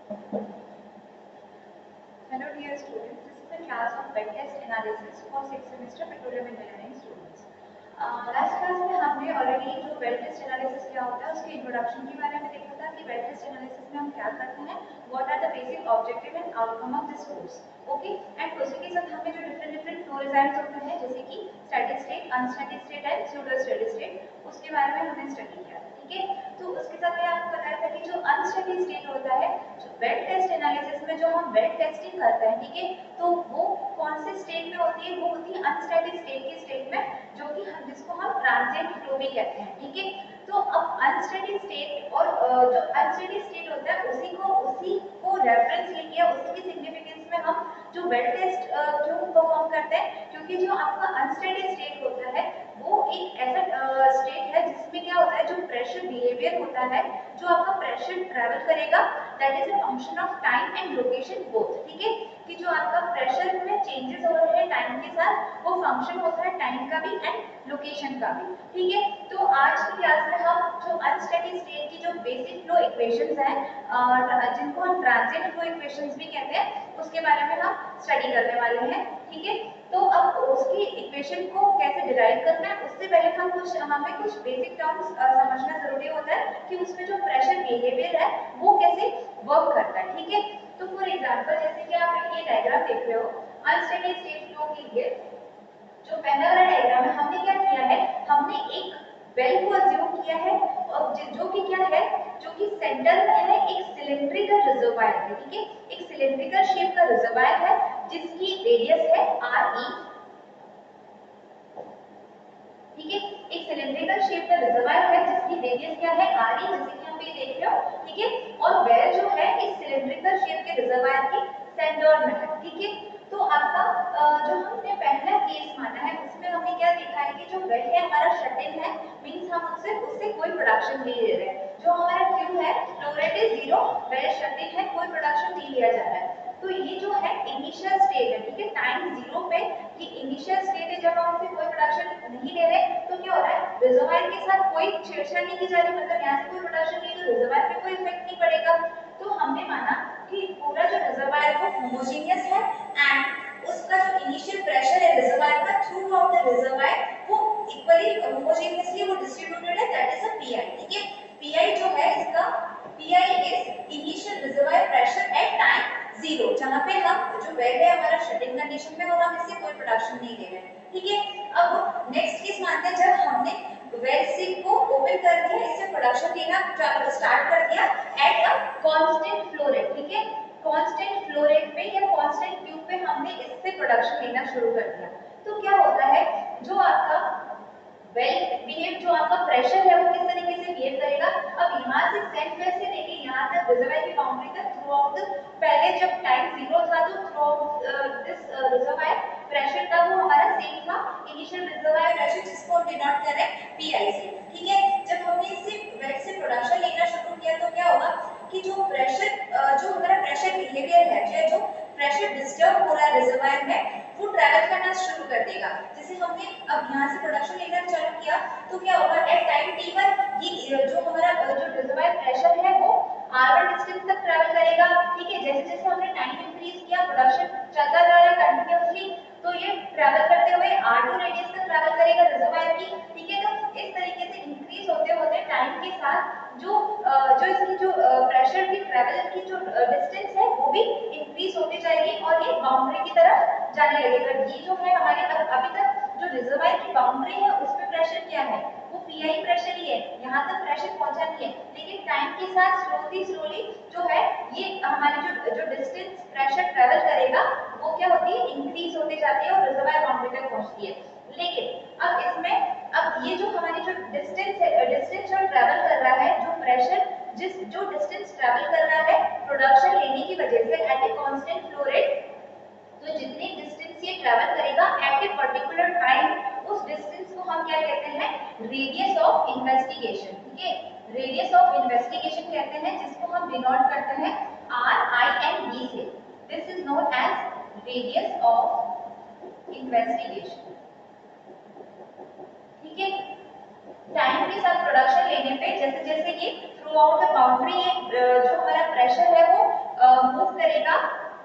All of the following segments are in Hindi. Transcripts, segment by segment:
Hello dear students, this is the class of wet test analysis for 6th semester petroleum engineering students. Last class में हमने ऑलरेडी जो वेल टेस्ट एनालिसिस क्या होता है उसके इंट्रोडक्शन के बारे में देखा था कि वेल टेस्ट एनालिसिस में हम क्या करते हैं, what are the basic objective and outcome of this course. Okay, and उसी के साथ हमें जो डिफरेंट फ्लो रिजल्ट्स होते हैं जैसे कि static state, unstatic state and pseudo steady state, उसके बारे में हमने स्टडी किया. ठीक है, तो उसके साथ मैं आपको बताया था कि जो अनस्टैटिक स्टेट होता है, जो वेल टेस्ट एनालिसिस में जो हम वेल टेस्टिंग करते हैं, ठीक है, तो वो कौन से स्टेट में होती है, वो होती है अनस्टैटिक स्टेट की स्टेट में, जो कि जिसको हम ट्रांजिएंट फ्लो भी कहते हैं. ठीक है, तो अब अनस्टडी स्टेट और जो अनस्टडी स्टेट होता है उसी को रेफरेंस लेके उसकी सिग्निफिकेंस में हम जो वेल टेस्ट क्यों परफॉर्म करते हैं, क्योंकि जो आपका अनस्टडी स्टेट होता है वो एक ऐसा स्टेट है जिसमें क्या होता है, जो प्रेशर बिहेवियर होता है, जो आपका प्रेशर ट्रेवल करेगा, that is a function of time and location both. ठीक है, कि जो आपका प्रेशर में चेंजेस हो रहे हैं टाइम के साथ, वो फंक्शन होता है टाइम का भी एंड लोकेशन का भी. ठीक है, तो आज की क्लास में हम जो अनस्टेडी स्टेट की जो बेसिक फ्लो इक्वेशंस हैं, जिनको हम ट्रांजिएंट फ्लो इक्वेशंस भी कहते हैं, उसके बारे में हम स्टडी करने वाले हैं. ठीक है, तो अब उसकी इक्वेशन को कैसे डिराइव करना है उससे पहले हमें कुछ बेसिक टर्म्स समझना जरूरी होता है कि उसमें जो प्रेशर बिहेवियर है वो कैसे वर्क करता है. ठीक है, तो फॉर एग्जांपल जैसे कि आप ये डायग्राम देख रहे हो अनस्टेडी स्टेट फ्लो के लिए, जो पहला वाला डायग्राम है, हमने क्या किया है, हमने एक वेल को अज्यूम किया है और जो कि क्या है, जो कि सेंटर में है एक सिलेंड्रिकल रिजर्वायर है. ठीक है, एक सिलेंड्रिकल शेप का रिजर्वायर है जिसकी रेडियस है आर ई. ठीक है, एक सिलेंड्रिकल शेप का रिजर्वायर है जिसकी रेडियस क्या है आर ई, जैसे कि हम ये देख रहे हो. ठीक है, और वेल जो है इस सिलेंड्रिकल शेप के रिजर्वायर की सेंटर में है. ठीक है, तो आपका जो हमने पहला केस माना है उसमें हमने क्या देखा है कि जो वेल है हमारा शट इन है, मींस हम उससे कोई प्रोडक्शन नहीं ले रहे हैं. जो हमारा क्यू है flow rate is 0, well shut in है, कोई प्रोडक्शन नहीं लिया जा रहा है. तो ये जो है इनिशियल स्टेज है. ठीक है, टाइम 0 पे ये इनिशियल स्टेज है जब हम इससे कोई प्रोडक्शन नहीं ले रहे. तो क्या हो रहा है, रिजर्वायर के साथ कोई छेड़छाड़ नहीं की जा रही, मतलब यहाँ से कोई प्रोडक्शन नहीं, तो रिजर्वायर पे कोई इफेक्ट नहीं पड़ेगा. तो हमने माना कि पूरा जो रिजर्वायर है वो होमोजेनियस है एंड उसका जो इनिशियल प्रेशर है रिजर्वायर का थ्रू आउट द रिजर्वायर वो इक्वली होमोजेनियसली वो डिस्ट्रीब्यूटेड है, दैट इज अ पीआई. ठीक है, पीआई जो है इसका pi is initial reservoir pressure at time 0, जहां पे हम जो वेल है हमारा शटिंग कंडीशन में और हम इससे कोई प्रोडक्शन नहीं ले रहे हैं. ठीक है, अब नेक्स्ट केस मानते हैं जब हमने वेल सी को ओपन कर दिया, इससे प्रोडक्शन लेना स्टार्ट कर दिया at a constant flow rate. ठीक है, कांस्टेंट फ्लो रेट पे या कांस्टेंट क्यू पे हमने इससे प्रोडक्शन लेना शुरू कर दिया. तो क्या होता है, जो आपका वेल बिहेव, जो आपका प्रेशर है वो किस तरीके से बिहेव करेगा. अब यहाँ से सेंटर से लेके यहाँ तक रिजर्वायर की बाउंड्री तक थ्रू आउट, पहले जब टाइम 0 था तो through out this reservoir pressure था वो हमारा सेम था, इनिशियल रिजर्वायर प्रेशर जिसको हम डिनोट कर रहे हैं पीआई से. ठीक है, जब हमने इससे वेल से प्रोडक्शन लेना शुरू किया तो क्या होगा कि जो प्रेशर जो हमारा प्रेशर बिहेवियर है, जो प्रेशर डिस्टर्ब हो रहा है रिजर्वायर में, वो ट्रैवल करना शुरू कर देगा. जैसे हमने अब यहाँ से प्रोडक्शन लेना चालू किया तो क्या होगा, एट टाइम t1 ये जो हमारा जो रिजर्वायर प्रेशर है वो r1 डिस्टेंस तक ट्रैवल करेगा. ठीक है, जैसे जैसे हमने टाइम इंक्रीज किया प्रोडक्शन चलता जा रहा है कंटिन्यूअसली, तो ये ट्रैवल करते हुए r2 रेडियस तक ट्रैवल करेगा रिजर्वायर की. ठीक है, तो इस तरीके से इंक्रीज होते होते टाइम के साथ जो इसकी जो प्रेशर की ट्रैवल की जो डिस्टेंस है वो भी इंक्रीज होती जाएगी और ये बाउंड्री की तरफ जाने लगेगा. ये जो है हमारे अभी तक जो रिजर्वायर की बाउंड्री है उसमें प्रेशर क्या है, वो पीआई प्रेशर ही है, यहाँ तक प्रेशर पहुंचा नहीं है. लेकिन टाइम के साथ स्लोली जो है ये हमारे जो डिस्टेंस प्रेशर ट्रैवल करेगा वो क्या होती है, इंक्रीज होते जाती है और रिजर्वायर बाउंड्री तक पहुंचती है. लेकिन अब इसमें अब ये जो हमारी जो डिस्टेंस है, डिस्टेंस जो ट्रैवल कर रहा है, जो प्रेशर जो डिस्टेंस ट्रैवल कर रहा है प्रोडक्शन लेने की वजह से at a constant flow rate, तो जितनी डिस्टेंस ये ट्रैवल करेगा एट ए पर्टिकुलर टाइम, उस डिस्टेंस को हम क्या कहते हैं, रेडियस ऑफ इन्वेस्टिगेशन. ठीक है, रेडियस ऑफ इन्वेस्टिगेशन कहते हैं, जिसको हम डिनोट करते हैं आर आई एन बी से. This is known as radius of investigation. ठीक है, टाइम के साथ प्रोडक्शन लेने पे जैसे जैसे ये थ्रू आउट द बाउंड्री जो हमारा प्रेशर है वो करेगा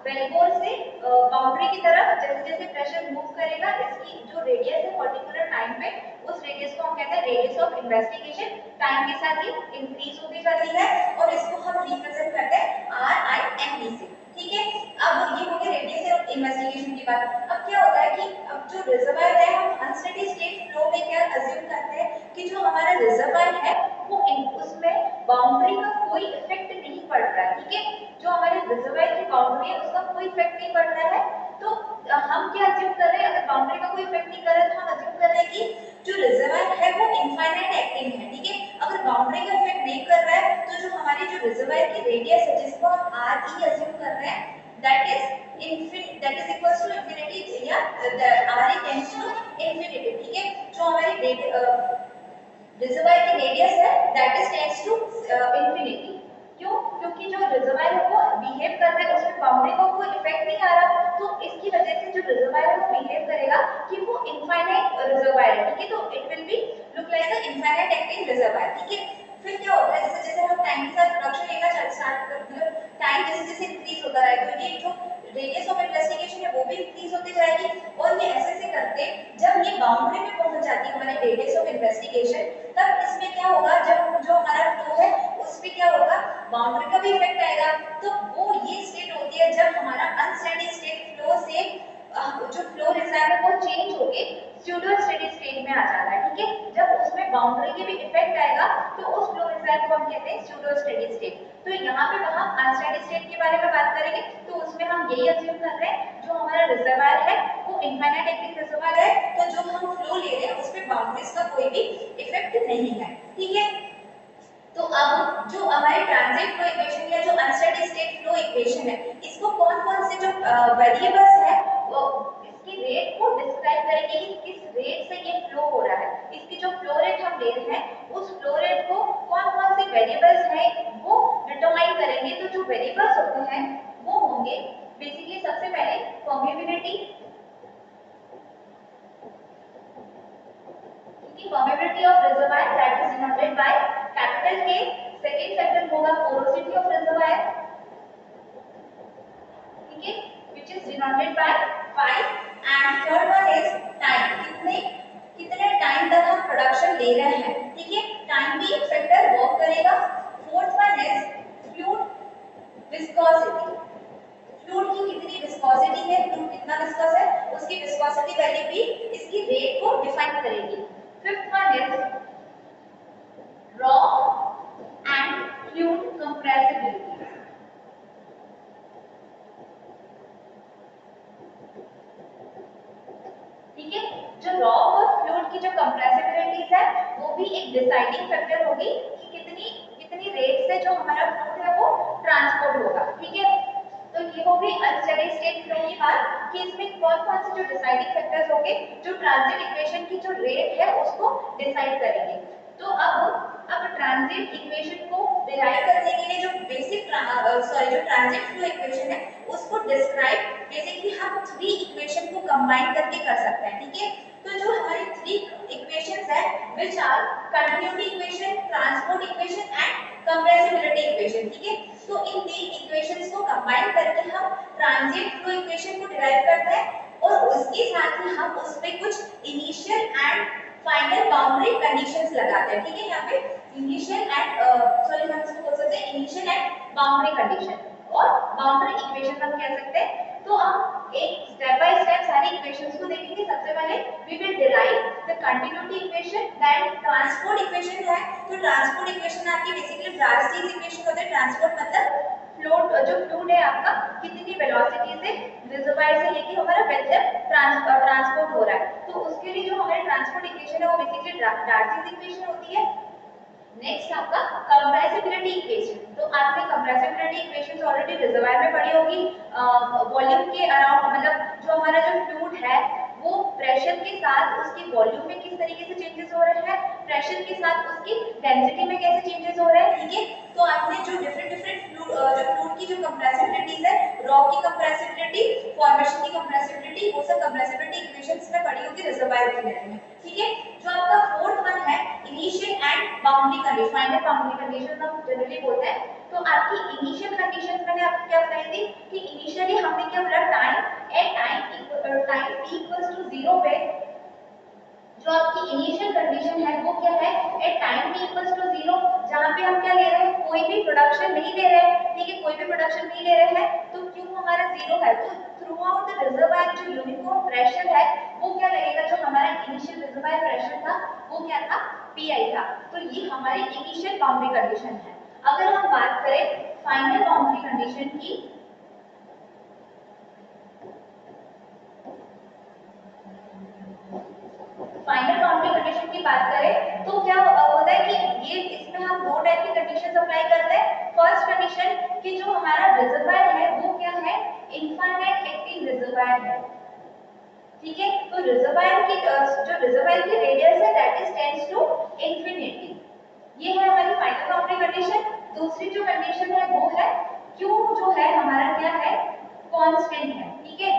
वेलबोर से बाउंड्री की तरफ। जैसे जैसे प्रेशर मूव करेगा इसकी जो रेडियस है पर्टिकुलर टाइम पे, उस रेडियस को हम कहते हैं रेडियस ऑफ इन्वेस्टिगेशन। टाइम के साथ ही इंक्रीज होती जाती है और इसको हम रिप्रेजेंट करते हैं RIME से। ठीक है, अब ये हो गया रेडियस ऑफ इन्वेस्टिगेशन की बात। अब क्या होता है कि अब जो रिजर्वायर है हम अनस्टेडी स्टेट फ्लो में क्या अज्यूम करते हैं कि जो हमारा रिजर्वायर है वो उसमें बाउंड्री का कोई इफेक्ट नहीं पड़ रहा है। ठीक है, जो हमारे रिजर्वायर की बाउंड्री है उसका कोई इफेक्ट नहीं पड़ रहा है। तो हम क्या अज्यूम कर रहे हैं, अगर बाउंड्री का कोई इफेक्ट नहीं कर रहा है तो हम अज्यूम कर रहे हैं कि जो रिजर्वायर है वो इनफाइनाइट एक्टिंग है। ठीक है, अगर बाउंड्री का इफेक्ट नहीं कर रहा है तो जो हमारी जो रिजर्वायर की रेडियस है जिसको हम RE अज्यूम कर रहे हैं that is equals to infinity या RE tends to infinity। ठीक है, जो हमारी रिजर्वायर की रेडियस है that is tends to infinity। क्यों? क्योंकि जो रिजर्वायर है वो बिहेव कर रहा है, उसमें बाउंड्री का कोई इफेक्ट नहीं आ रहा, तो इसकी वजह से जो रिजर्वायर है वो बिहेव करेगा कि वो इनफाइनाइट रिजर्वायर है। ठीक है, तो it will B look like a infinite acting reservoir. ठीक है, फिर क्या होता है जैसे जैसे हम टाइम के साथ प्रोडक्शन लेना स्टार्ट करते हैं, टाइम जैसे जैसे इंक्रीज होता है तो ये जो रेडियस ऑफ इन्वेस्टिगेशन है वो भी इंक्रीज होती जाएगी। और ये ऐसे करते जब ये बाउंड्री में पहुंच जाती है हमारी रेडियस ऑफ इन्वेस्टिगेशन, तब इसमें क्या होगा, जब जो हमारा फ्लो है उस पे क्या होगा, बाउंड्री का भी इफेक्ट आएगा। तो वो ये स्टेट होती है जब हमारा अनस्टेडी स्टेट फ्लो से जो फ्लो रिजर्व है वो चेंज होके स्यूडो स्टेडी स्टेट में आ जाता है। ठीक है, जब उसमें बाउंड्री के भी इफेक्ट आएगा तो उस फ्लो रिजर्व को हम कहते हैं स्यूडो स्टेडी स्टेट। तो यहाँ पे हम अनस्टेडी स्टेट के बारे में बात करेंगे तो उसमें हम यही अज्यूम कर रहे हैं जो हमारा रिजर्वायर है वो इनफाइनाइट एक्टिंग रिजर्वायर है, तो जो हम फ्लो ले रहे हैं उसमें बाउंड्रीज का कोई भी इफेक्ट नहीं है। ठीक है, तो अब जो हमारे ट्रांजिट फ्लो इक्वेशन या जो अनस्टेडी स्टेट फ्लो इक्वेशन है इसको कौन-कौन से जो वेरिएबल्स है वो इसकी रेट को डिस्क्राइब करेंगे कि किस रेट से ये फ्लो हो रहा है। इसकी जो फ्लो रेट हम ले रहे हैं उस फ्लो रेट को कौन-कौन से वेरिएबल्स हैं वो डिटरमाइन करेंगे। तो जो वेरिएबल्स होते हैं वो होंगे बेसिकली सबसे पहले permeability, permeability of reservoir that is denoted by capital K। second factor होगा porosity of reservoir, ठीक है, which is denoted by phi। and third one is time, कितने टाइम तक हम प्रोडक्शन ले रहे हैं। ठीक है, टाइम भी एक फैक्टर वर्क करेगा। Fourth one is fluid viscosity, fluid की कितनी विस्कोसिटी है, फ्लूइड कितना विस्कोस है उसकी विस्कोसिटी वैल्यू भी इसकी रेट को डिफाइन करेगी। Fifth one is raw and fluid compressibility। ठीक है, जो रॉ और फ्लूइड की जो कंप्रेसिबिलिटीज है वो भी एक डिसाइडिंग फैक्टर होगी कि कितनी रेट से जो हमारा फ्लूइड है वो ट्रांसपोर्ट होगा। ठीक है, तो ये हो गई अनस्टेडी स्टेट फ्लो की बात कि इसमें कौन-कौन से जो डिसाइडिंग फैक्टर्स होंगे जो ट्रांजिट इक्वेशन की जो रेट है उसको डिसाइड करेंगे। तो अब ट्रांजिट इक्वेशन को डिराइव करने के लिए जो बेसिक जो ट्रांजिट फ्लो इक्वेशन है उसको डिस्क्राइब बेसिकली हम 3 इक्वेशन को कंबाइन करके कर सकते हैं। ठीक है, तो जो हमारी 3 इक्वेशंस है which are continuity equation, transport equation and compressibility equation. ठीक है, तो इन 3 इक्वेशंस को कंबाइन करके हम ट्रांजिट फ्लो इक्वेशन को डिराइव करते हैं और उसके साथ ही हम उस पे कुछ initial and final boundary conditions लगाते हैं। ठीक है, यहाँ पे इनिशियल एंड हम इसको बोल सकते हैं इनिशियल एंड बाउंड्री कंडीशन और बाउंड्री इक्वेशन हम कह सकते हैं। तो हम एक स्टेप बाय स्टेप सारी इक्वेशंस को देखेंगे। सबसे पहले we will derive the continuity equation, then transport equation है। तो ट्रांसपोर्ट इक्वेशन आपकी बेसिकली ड्रास्टिक इक्वेशन होता है। ट्रांसपोर्ट मतलब फ्लूइड है आपका कितनी वेलोसिटी से रिजर्वायर से लेके हमारा वेसल ट्रांसपोर्ट हो रहा है, तो उसके लिए जो हमारी ट्रांसपोर्ट इक्वेशन है वो बेसिकली डार्सिस इक्वेशन होती है। नेक्स्ट आपका कंप्रेसिबिलिटी इक्वेशन, तो आपने कंप्रेसिबिलिटी इक्वेशंस ऑलरेडी रिजर्वायर में पढ़ी होगी। वॉल्यूम के अराउंड मतलब जो हमारा जो फ्लूइड है वो प्रेशर के साथ उसकी वॉल्यूम में किस तरीके से चेंजेस हो रहे हैं, प्रेशर के साथ उसकी डेंसिटी में कैसे चेंजेस हो रहे हैं। ठीक है, तो आपने जो डिफरेंट फ्लूइड की जो कंप्रेसिबिलिटीज है, रॉ की कंप्रेसिबिलिटी, फॉर्मेशन की कंप्रेसिबिलिटी, वो सब कंप्रेसिबिलिटी इक्वेशंस में पढ़ी होगी रिजर्वायर के बारे में। ठीक है, जो आपका फोर्थ वन है initial and boundary condition, final boundary condition हम जनरली बोलते हैं। तो आपकी इनिशियल कंडीशंस मैंने आपको आपको क्या बताई थी कि इनिशियली हमने क्या बोला टाइम t इक्वल्स टू 0 पे जो आपकी इनिशियल कंडीशन है वो क्या है at time t equals to 0, जहां पे हम क्या ले रहे हैं कोई भी प्रोडक्शन नहीं ले रहे हैं, ठीक है, कोई भी प्रोडक्शन नहीं ले रहे हैं, तो क्यों हमारा 0 है, तो थ्रू आउट द रिजर्वायर जो यूनिफॉर्म प्रेशर है वो क्या लगेगा, जो हमारा इनिशियल रिजर्वायर प्रेशर था वो क्या था PI था। तो ये हमारी इनिशियल बाउंड्री कंडीशन है। अगर हम बात करें फाइनल बाउंड्री कंडीशन की, फाइनल बाउंड्री कंडीशन की बात करें तो क्या होता है कि ये इसमें हम दो टाइप की कंडीशंस अप्लाई करते हैं। फर्स्ट कंडीशन कि जो हमारा रिजर्वायर है वो क्या है इनफाइनाइट एक्टिंग रिजर्वायर है, ठीक है, तो रिजर्वायर की जो रिजर्वायर की रेडियस है that is tends to infinity, ये है हमारी फाइनल बाउंड्री कंडीशन। दूसरी जो कंडीशन है वो है Q जो है हमारा क्या है कांस्टेंट है, ठीक है,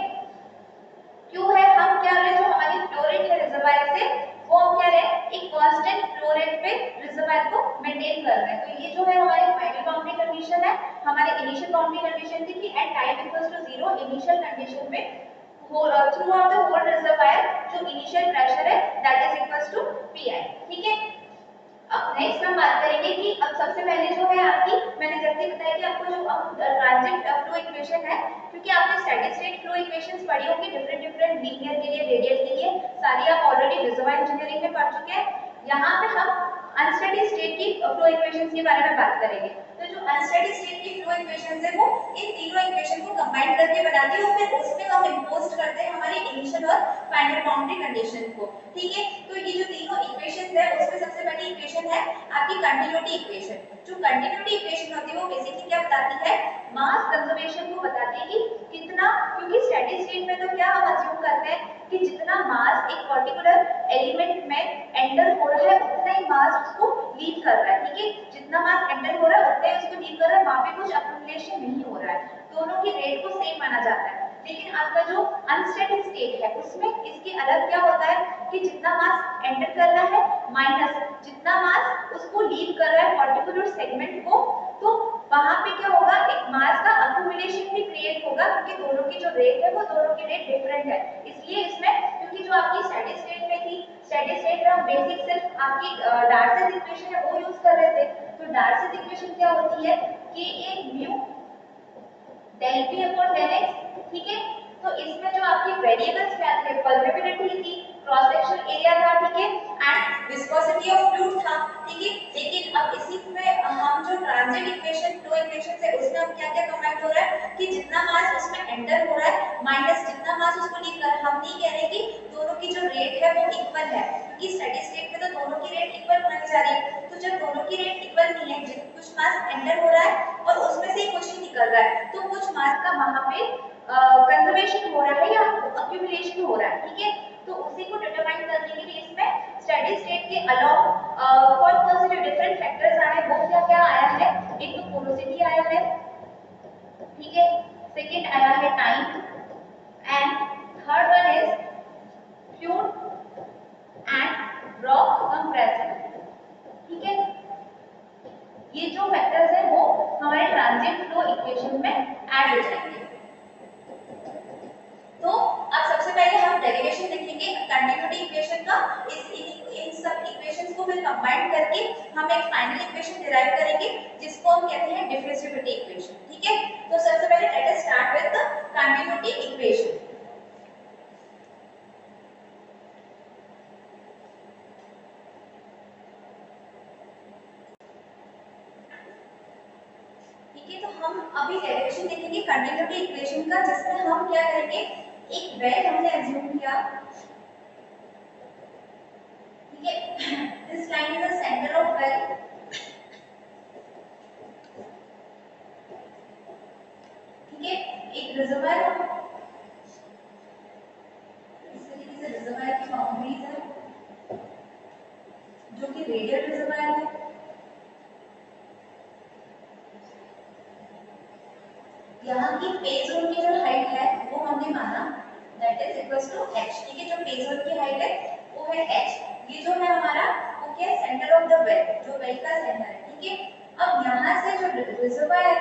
क्यों है हम क्या रहे जो हमारी फ्लो रेट है रिजर्वायर से वो हम क्या रहे एक कांस्टेंट फ्लो रेट पे रिजर्वायर को मेंटेन कर रहे हैं। तो ये जो है हमारी फाइनल बाउंड्री कंडीशन है। हमारे इनिशियल बाउंड्री कंडीशन थी कि at time equals to 0 initial condition में throughout the whole reservoir जो इनिशियल प्रेशर है that is equals to PI, ठीक है। अब नेक्स्ट हम बात करेंगे कि अब सबसे पहले जो है आपकी मैंने जैसे बताया कि आपको जो ट्रांजिट फ्लो इक्वेशन है, क्योंकि आपने स्टैटिक स्टेट फ्लो इक्वेशंस पढ़ी होंगी डिफरेंट लीनियर के लिए रेडियल के लिए सारी आप ऑलरेडी रिजर्वायर इंजीनियरिंग में पढ़ चुके हैं। यहाँ पे हम अनस्टेडी स्टेट की फ्लो इक्वेशंस के बारे में बात करेंगे। तो जो अनस्टेडी स्टेट की फ्लो इक्वेशंस है वो इन तीनों इक्वेशन को कंबाइन करके बनाती है और फिर उसमें हम इंपोज करते हैं हमारी इनिशियल और फाइनल बाउंड्री कंडीशन को, ठीक है। तो ये जो तीनों इक्वेशंस है उसमें सबसे पहली इक्वेशन है आपकी कंटिन्यूटी इक्वेशन। जो कंटिन्यूटी इक्वेशन होती है वो बेसिकली क्या बताती है मास कंजर्वेशन को बताती है कि कितना, क्योंकि स्टैटिक स्टेट में तो क्या हम अज्यूम करते हैं कि जितना मास एक पर्टिकुलर एलिमेंट में एंटर हो रहा है उतना ही मास उसको लीव कर रहा है, ठीक है, जितना मास एंटर हो रहा है उतना ही उसको लीव कर रहा है, वहां पे कुछ अक्यूमुलेशन नहीं हो रहा है, दोनों की रेट को सेम माना जाता है। लेकिन आपका जो अनस्टेडी स्टेट है उसमें इसके अलग क्या होता है कि जितना मास एंटर कर रहा है माइनस जितना मास उसको लीव कर रहा है पर्टिकुलर सेगमेंट को, तो वहां पे क्या होगा एक मास का अक्यूमुलेशन भी क्रिएट होगा, क्योंकि दोनों की जो रेट है वो दोनों की रेट डिफरेंट है। इसलिए इसमें क्योंकि जो आपकी स्टैटिक स्टेट में थी, स्टैटिक स्टेट में हम बेसिक सिर्फ आपकी डार्सी इक्वेशन है वो यूज कर रहे थे। तो डार्सी इक्वेशन क्या होती है कि एक mu del P upon del X, ठीक है। तो इसमें जो आपकी वेरिएबल्स क्या थे परमेबिलिटी थी, क्रॉस सेक्शनल एरिया था, ठीक है, एंड विस्कोसिटी ऑफ फ्लूइड था, ठीक है। लेकिन अब इसी में हम जो ट्रांजिट इक्वेशन फ्लो इक्वेशन से उसमें हम क्या क्या कंबाइन हो रहा है कि जितना मास उसमें एंटर हो रहा है माइनस जितना मास उसको लीव कर, हम नहीं कह रहे कि दोनों की जो रेट है वो इक्वल है, क्योंकि स्टडी स्टेट में तो दोनों की रेट इक्वल मानी जा रही है। तो जब दोनों की रेट इक्वल नहीं है, कुछ मास एंटर हो रहा है और उसमें से कुछ ही निकल रहा है, तो कुछ मास का वहां पे कंजर्वेशन हो रहा है या अक्यूमुलेशन हो रहा है, ठीक है। तो उसी को डिटरमाइन करने के लिए इसमें स्टडी स्टेट के अलोंग कौन से जो डिफरेंट फैक्टर्स आए हैं वो क्या क्या आया है, एक तो पोरोसिटी आया है, ठीक है, सेकंड आया है time and third one is fluid and rock compression, ठीक है। ये जो फैक्टर्स हैं वो हमारे ट्रांजिट फ्लो इक्वेशन में ऐड हो जाएंगे। तो अब सबसे पहले हम डेरिवेशन देखेंगे कंटिन्यूटी इक्वेशन का। इन सब इक्वेशंस को फिर कंबाइन करके हम एक फाइनल इक्वेशन डिराइव करेंगे जिसको हम कहते हैं डिफरेंशिएबिलिटी इक्वेशन, ठीक है। तो सबसे पहले let us start with the continuity equation. तो हम अभी डेरिवेशन देखेंगे कंटिन्यूटी इक्वेशन का, जिसमें हम क्या करेंगे एक वेल हमने अज्यूम किया, ठीक है, this line is the centre of well, ठीक है, एक रिजर्वायर इस तरीके से रिजर्वायर की बाउंड्रीज है जो कि रेडियल रिजर्वायर है, यहाँ की पेज होल की जो हाइट है वो हमने माना that is equals to h, ठीक है, जो पेज होल की हाइट है वो है h, ये जो है हमारा वो क्या है सेंटर ऑफ द वेल, जो वेल का सेंटर है, ठीक है। अब यहाँ से जो रिजर्वायर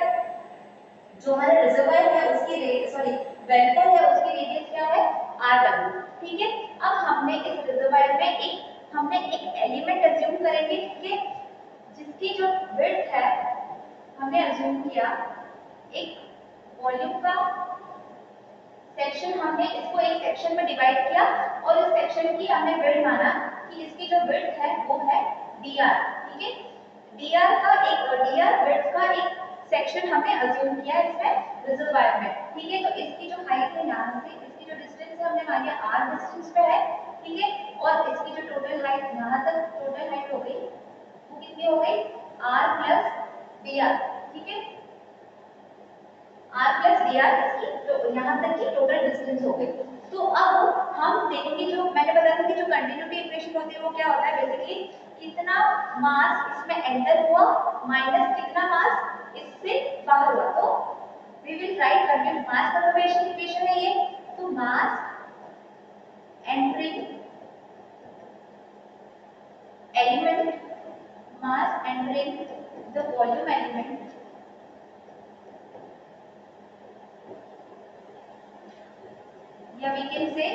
जो हमारे सॉरी वेल पर है उसकी रेडियस क्या है RW। ठीक है, अब हमने इस रिजर्वायर में हमने एक एलिमेंट अज्यूम करेंगे कि जिसकी जो विड्थ है हमने अज्यूम किया एक वॉल्यूम का सेक्शन, हमने इसको एक सेक्शन में डिवाइड किया और इस सेक्शन की हमने विड्थ माना कि इसकी जो विड्थ है वो है dr। ठीक है, dr विड्थ का एक सेक्शन हमने अज्यूम किया इसमें रिजर्वायर में। ठीक है, तो इसकी जो हाइट है यहाँ से इसकी जो डिस्टेंस है हमने मान लिया r डिस्टेंस पे है। ठीक है, और इसकी जो टोटल हाइट यहाँ तक टोटल हाइट हो गई वो कितनी हो गई r प्लस dr। ठीक है, r प्लस dr इसकी तो यहाँ तक की टोटल डिस्टेंस हो गई। तो अब हम देखेंगे जो मैंने बताया था कि जो कंटिन्यूटी इक्वेशन होती है वो क्या होता है बेसिकली कितना मास इसमें एंटर हुआ माइनस कितना मास इससे बाहर हुआ। तो we will write continuity mass conservation equation है ये। तो mass entering element, mass entering the volume element या we can say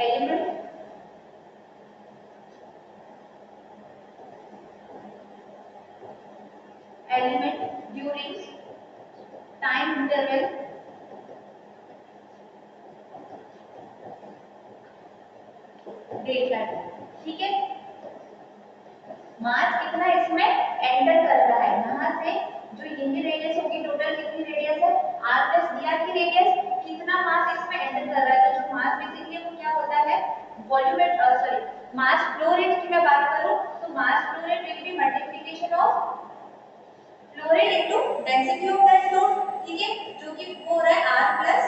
element during time interval delta t। ठीक है, मास कितना इसमें एंटर कर रहा है यहाँ से जो यही रेडियस होगी टोटल कितनी रेडियस है r प्लस dr की रेडियस कितना मास इसमें एंटर कर रहा है। तो जो मास बेसिकली वो क्या होता है volume sorry mass flow rate की मैं बात करूं तो mass flow rate will be multiplication of flow rate into density of that fluid. ठीक है, जो कि वो हो रहा है r प्लस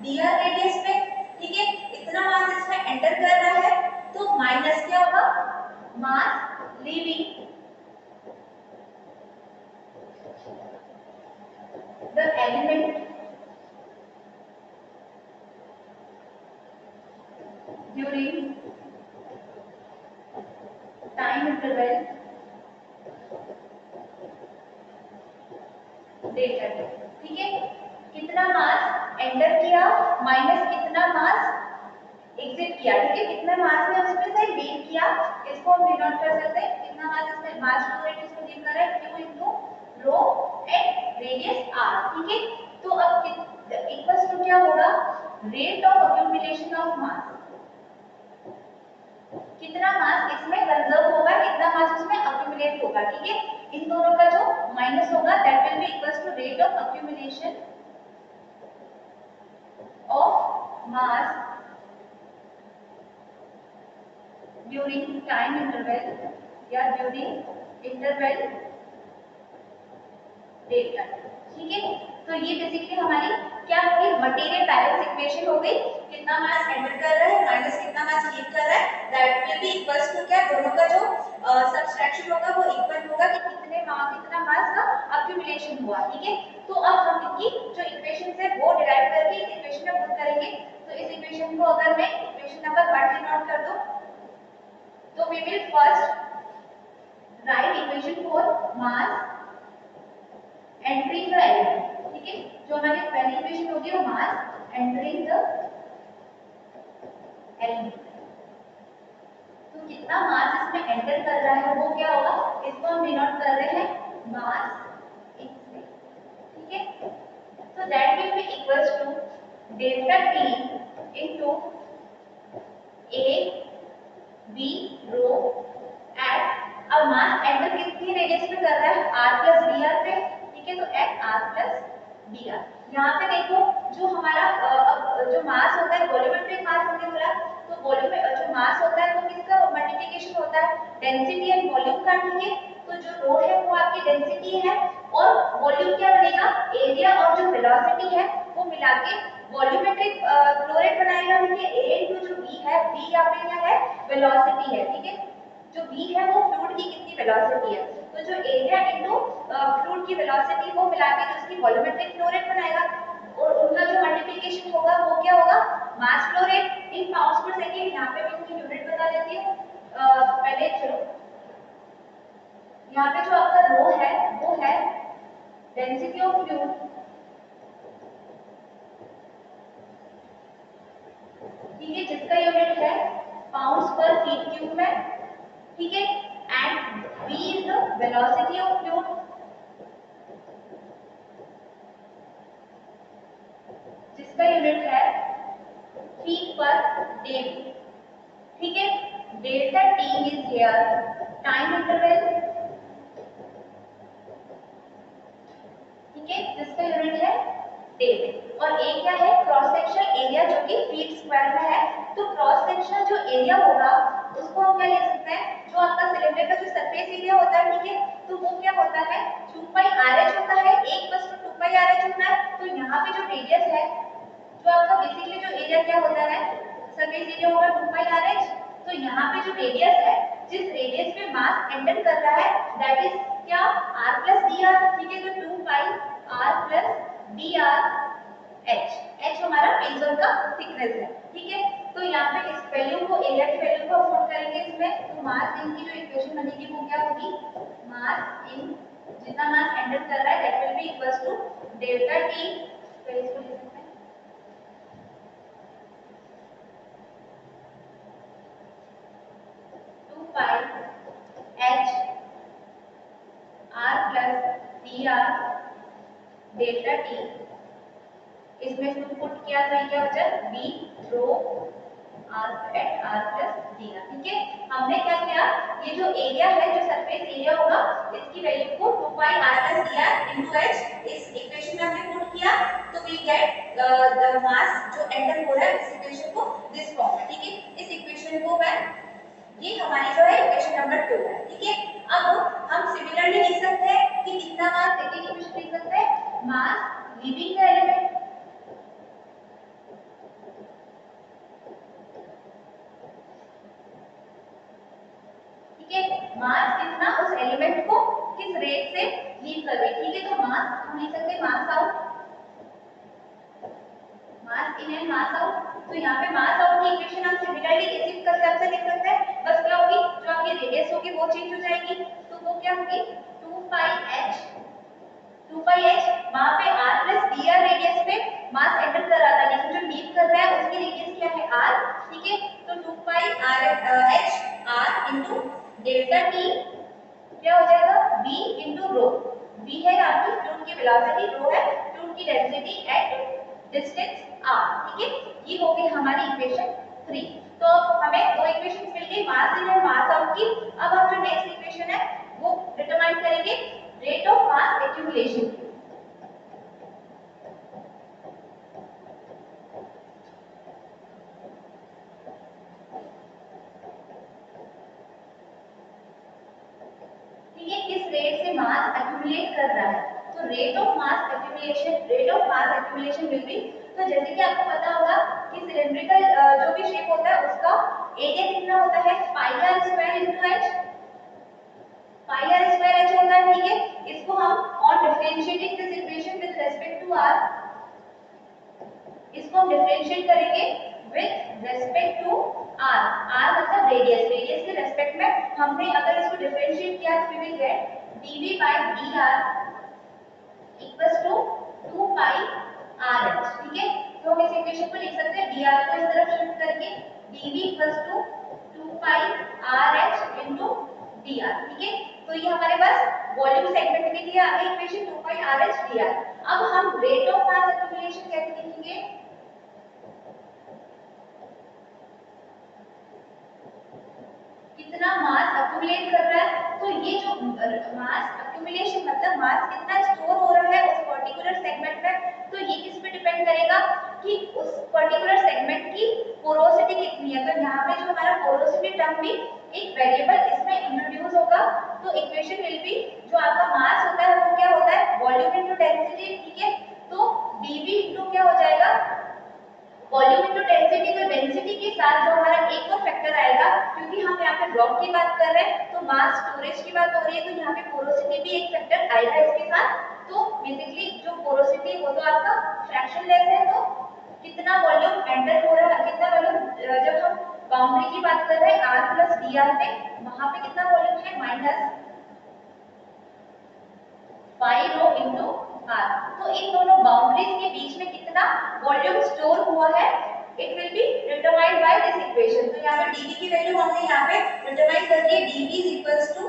dr रेडियस पे। ठीक है, इतना मास इसमें एंटर कर रहा है तो माइनस क्या होगा मास leaving the element during time interval delta t। ठीक है, कितना मास एंटर किया माइनस कितना मास एग्जिट किया। ठीक है, कितना मास ने उसमें से लीव किया इसको हम डिनोट कर सकते हैं कितना मास इसमें मास फ्लो रेट इसको गिव कर रहा है q इनटू रो एट रेडियस r। ठीक है, तो अब इक्वल्स टू क्या होगा रेट ऑफ अक्यूमुलेशन ऑफ मास, कितना मास इसमें कंजर्व होगा कितना मास उसमें अक्यूमुलेट होगा। ठीक है, इन दोनों का जो माइनस होगा that will be equals to rate of accumulation of mass during time interval या during interval डेल्टा। ठीक है, तो ये बेसिकली हमारी क्या होगी मटेरियल बैलेंस इक्वेशन हो गई। कितना मास एंटर कर रहा है माइनस कितना मास लीव कर रहा है that will be equals to क्या दोनों का जो सब्सट्रैक्शन होगा वो इक्वल होगा कि कितना मास का अक्यूमुलेशन हुआ। ठीक है, तो अब हम इनकी जो इक्वेशन है वो डिराइव करके इस इक्वेशन में पुट करेंगे। तो इस इक्वेशन को अगर मैं इक्वेशन नंबर 1 डिनोट कर दूं तो we will first write equation for mass entering the element। ठीक है, जो हमारी पहली इक्वेशन होगी वो mass entering the element। तो कितना मास इसमें एंटर कर रहा है वो क्या होगा इसको हम डिनोट कर रहे हैं मास इससे। ठीक है, so that will be equals to delta t into a b rho at अब मास एंटर कितनी रेडियस पे कर रहा है r प्लस dr पे। ठीक है, तो एट r प्लस dr। यहाँ पे देखो जो हमारा जो मास होता है वॉल्यूमेट्रिक मास हमने बोला तो वॉल्यूम जो मास होता है वो किसका मल्टीप्लिकेशन होता है डेंसिटी एंड वॉल्यूम का। ठीक है, तो जो रो है वो आपकी डेंसिटी है और वॉल्यूम क्या बनेगा एरिया और जो वेलोसिटी है वो मिला के वॉल्यूमेट्रिक फ्लो रेट बनाएगा। ठीक है, a इनटू जो v है v यहाँ पे क्या है वेलोसिटी है। ठीक है, जो v है वो फ्लूइड की कितनी वेलोसिटी है तो जो एरिया इनटू फ्लूइड की वेलोसिटी वो मिला के जो उसकी वॉल्यूमेट्रिक फ्लो रेट बनाएगा और उनका जो मल्टीप्लिकेशन होगा वो क्या होगा mass flow rate in pounds पर सेकंड। यहाँ पे मैं इसकी यूनिट बता देती हूँ पहले। चलो यहाँ पे जो आपका रो है वो है डेंसिटी ऑफ फ्लूइड ठीक है, and v is the velocity of fluid जिसका यूनिट है फीट पर डे। ठीक है, delta T is here time interval, ठीक है, जिसका यूनिट है डे और ए क्या है क्रॉस सेक्शन एरिया जो कि फीट स्क्वायर में है। तो क्रॉस सेक्शन जो एरिया होगा उसको हम क्या ले सकते हैं, जो आपका सिलेंडर का जो सरफेस एरिया होता है, ठीक है, तो वो क्या होता है 2 पाई आरएच होता है, 1 + 2 पाई आरएच होता है। तो यहाँ पे जो रेडियस है, जो आपका बेसिकली जो एरिया क्या होता है सरफेस एरिया होगा 2 पाई आरएच। तो यहाँ पे जो रेडियस है, जिस रेडियस पे मास एंटर कर रहा है दैट इज क्या r + dr, ठीक है, तो 2 पाई r + dr h, h हमारा पेंसिल का थिकनेस है, ठीक है। तो यहाँ पे इस वैल्यू को एरिया की वैल्यू को पुट करेंगे इसमें, तो मास इनकी जो इक्वेशन बनेगी वो क्या होगी, मास इन जितना मास एंटर कर रहा है that will be equals to delta T, तो इसको लिख सकते हैं 2 pi h r + dr delta T, इसमें इसको पुट किया तो ये क्या बचा v rho r at r + dr, ठीक है। हमने क्या किया, ये जो एरिया है जो सरफेस एरिया होगा इसकी वैल्यू को 2 पाई r + dr इनटू h इस इक्वेशन में हमने पुट किया, तो वी गेट द मास जो एंटर हो रहा है इस इक्वेशन को दिस फॉर्म में, ठीक है। इस इक्वेशन को मैं, ये हमारी जो है इक्वेशन नंबर 2 है, ठीक है। अब हम सिमिलरली लिख सकते हैं कि कितना मास, सेकंड इक्वेशन लिख सकते हैं मास लीविंग द एलिमेंट, ठीक है, मास कितना उस एलिमेंट को किस रेट से लीव कर रही है, ठीक है। तो मास हम लिख सकते हैं mass out, mass in and mass out. तो यहाँ पे मास आउट की इक्वेशन हम सिमिलरली इसी कंसेप्ट से लिख सकते हैं, बस क्या होगी जो आपकी रेडियस होगी वो चेंज हो जाएगी, तो वो क्या होगी 2 पाई h, 2 पाई h वहां पे r + dr रेडियस पे मास एंटर कर रहा था, लेकिन जो लीव कर रहा है उसकी रेडियस क्या है r, ठीक है। तो 2 पाई r h r into delta t क्या हो जाएगा v इनटू रो, v है आपकी फ्लूइड की वेलोसिटी, रो है फ्लूइड की डेंसिटी एट डिस्टेंस r, ठीक है। ये हो गई हमारी इक्वेशन 3। तो हमें दो इक्वेशंस मिल गई मास इन और मास आउट की। अब हम जो नेक्स्ट इक्वेशन है वो डिटरमाइन करेंगे रेट ऑफ मास एक्यूमुलेशन की। ठीक है, किस रेट से मास एक्यूमुलेट कर रहा है, तो rate of mass accumulation will be, तो जैसे कि आपको पता होगा कि सिलिंड्रिकल जो भी शेप होता है उसका एरिया कितना होता है pi r square into h, pi r square h होता है, ठीक है। इसको हम on differentiating this equation with respect to r, इसको हम डिफरेंशिएट करेंगे with respect to r, r मतलब रेडियस, रेडियस के रिस्पेक्ट में हमने अगर इसको डिफरेंशिएट किया तो we will get dv by dr equals to 2 pi rh, ठीक है। तो हम इस इक्वेशन को लिख सकते हैं dr को इस तरफ शिफ्ट करके dv equals to 2 pi rh into dr, ठीक है। तो ये हमारे पास वॉल्यूम सेगमेंट के लिए आ गई इक्वेशन 2 पाई rh dr। अब हम रेट ऑफ मास एक्यूमुलेशन कैसे लिखेंगे, कितना मास एक्यूमुलेट कर रहा है, तो ये जो मास एक्यूमुलेशन मतलब मास कितना स्टोर हो रहा है उस पर्टिकुलर सेगमेंट में, तो ये किस पे डिपेंड करेगा कि उस पर्टिकुलर सेगमेंट की पोरोसिटी कितनी है। तो यहाँ पे जो हमारा पोरोसिटी टर्म भी एक वेरिएबल इसमें इंट्रोड्यूस होगा, तो इक्वेशन विल बी जो आपका मास होता है वो क्या होता है वॉल्यूम इनटू डेंसिटी, ठीक है। तो dv इनटू क्या हो जाएगा वॉल्यूम इनटू डेंसिटी, तो डेंसिटी के साथ जो हमारा एक और फैक्टर आएगा, क्योंकि हम यहाँ पे ड्रॉप की बात कर रहे हैं तो मास स्टोरेज की बात हो रही है, तो यहाँ पे पोरोसिटी भी एक फैक्टर आएगा इसके साथ। तो बेसिकली जो पोरोसिटी वो तो आपका फ्रैक्शनलेस है, तो कितना वॉल्यूम एंटर हो रहा है, कितना वॉल्यूम, जब हम बाउंड्री की बात कर रहे हैं r + dr पे, वहां पे कितना वॉल्यूम है माइनस पाई रो इनटू r। तो इन दोनों बाउंड्रीज के बीच में कितना वॉल्यूम स्टोर हुआ है it will be determined by this equation. तो यहाँ पे dv की वैल्यू हमने यहाँ पे डिटरमाइन कर दी है, dv is equals to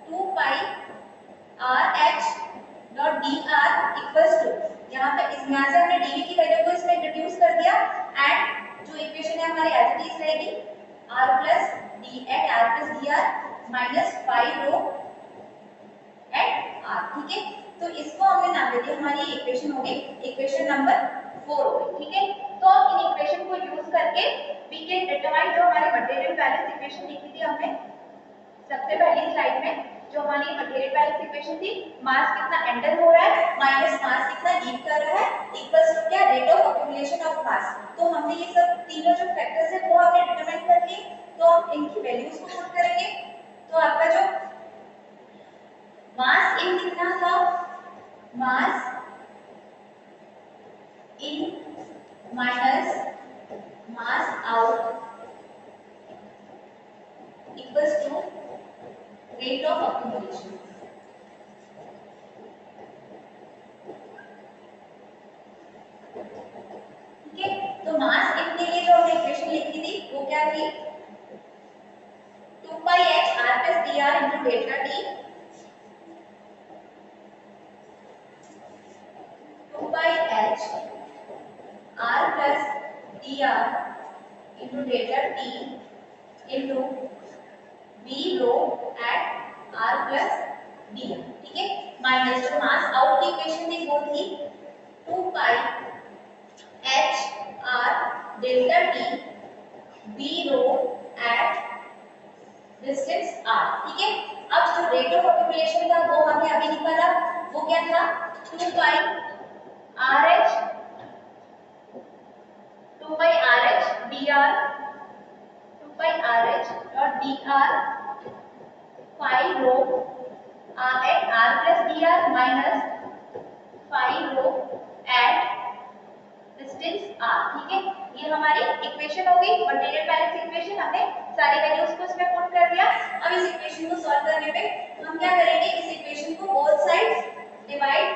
2 pi rh dot dr equals to, यहाँ पे इस यहाँ से हमने dv की वैल्यू को इसमें इंट्रोड्यूस कर दिया एंड जो इक्वेशन है हमारी एज इट इज रहेगी r plus d at r plus dr minus 5 rho at r, ठीक है। तो इसको हमने नाम दे दिया, हमारी इक्वेशन हो गई इक्वेशन नंबर 4 हो गई, ठीक है। तो अब इन इक्वेशन को यूज करके वी कैन डिटरमाइन जो हमारी मटेरियल बैलेंस इक्वेशन लिखी थी हमने सबसे पहली स्लाइड में, जो हमारी मटेरियल बैलेंस इक्वेशन थी, मास कितना एंटर हो रहा है माइनस मास कितना लीव कर रहा है इक्वल्स टू क्या, rate of accumulation of mass. तो हमने ये सब तीनों जो फैक्टर्स है वो हमने डिटरमाइन कर लिए, तो हम इनकी वैल्यूज को पुट करेंगे। तो आपका जो मास इन कितना था, mass in minus mass out equals to rate of accumulation। ठीक है, तो मास इन के लिए जो हमने इक्वेशन लिखी थी वो क्या थी, 2 pi h r plus dr into delta t, 2 pi h r plus dr into delta t into v rho at r plus d, ठीक है। माइनस जो मास आउट की इक्वेशन थी वो थी 2 pi h r delta t v rho at distance r, ठीक है। अब जो रेट ऑफ एक्यूमुलेशन था वो हमने अभी निकाला, वो क्या था 2 pi rh 2 pi rh dr 2 pi rh dot dr 5 rho at r plus dr minus 5 rho at distance r, ठीक है। ये हमारी इक्वेशन हो गई मटेरियल बैलेंस इक्वेशन, हमने सारी वैल्यूज को इसमें पुट कर दिया। अब इस इक्वेशन को सॉल्व करने पे हम क्या करेंगे, इस इक्वेशन को both sides divide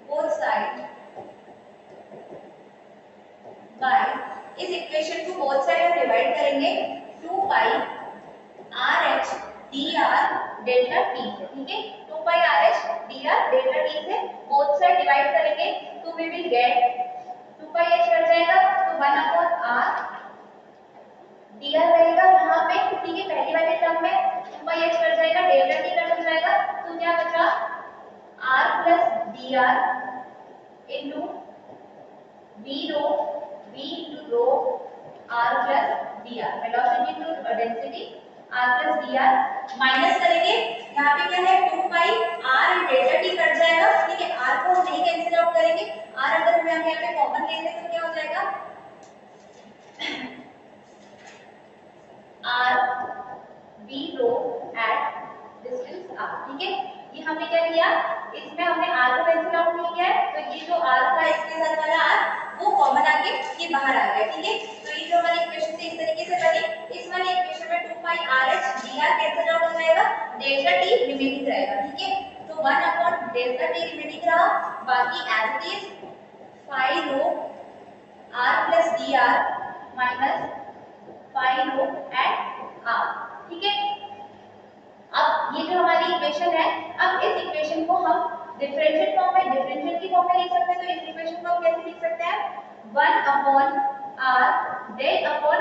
both side by, इस इक्वेशन को बोथ साइड हम डिवाइड करेंगे 2 pi rh dr delta t से, ठीक है। 2 pi rh dr delta t से बोथ साइड डिवाइड करेंगे तो we will get 2 pi h cut जाएगा तो 1 अपॉन r dr रहेगा यहाँ पे, ठीक है। पहली वाले टर्म में 2 pi h कट जाएगा, डेल्टा t कट हो जाएगा, तो क्या बचा r plus dr into v rho r plus dr, velocity into density r plus dr minus करेंगे, यहाँ पे क्या है 2 pi r delta t cut जाएगा, ठीक है। r को हम नहीं कैंसिल आउट करेंगे, r अगर हम यहाँ पे कॉमन ले लें तो क्या हो जाएगा r v rho at distance r, ठीक है। ये हमने क्या किया, इसमें हमने r को कैंसिल आउट नहीं किया है, तो ये जो r था इसके साथ वाला r वो कॉमन आके ये बाहर आ गया, ठीक है। तो ये जो हमारी इक्वेशन थी इस तरीके से बनी, इस वाली इक्वेशन में 2 pi rh dr cancel out हो जाएगा, डेल्टा t रिमेनिंग रहेगा, ठीक है। तो 1 अपॉन डेल्टा t रिमेनिंग रहा, बाकी as it is 5 rho r plus dr minus 5 rho at r, ठीक है। अब ये जो हमारी इक्वेशन है, अब इस इक्वेशन को हम डिफरेंशियल फॉर्म में, डिफरेंशियल की फॉर्म में लिख सकते हैं। तो इस इक्वेशन को हम कैसे लिख सकते हैं, 1 upon r del upon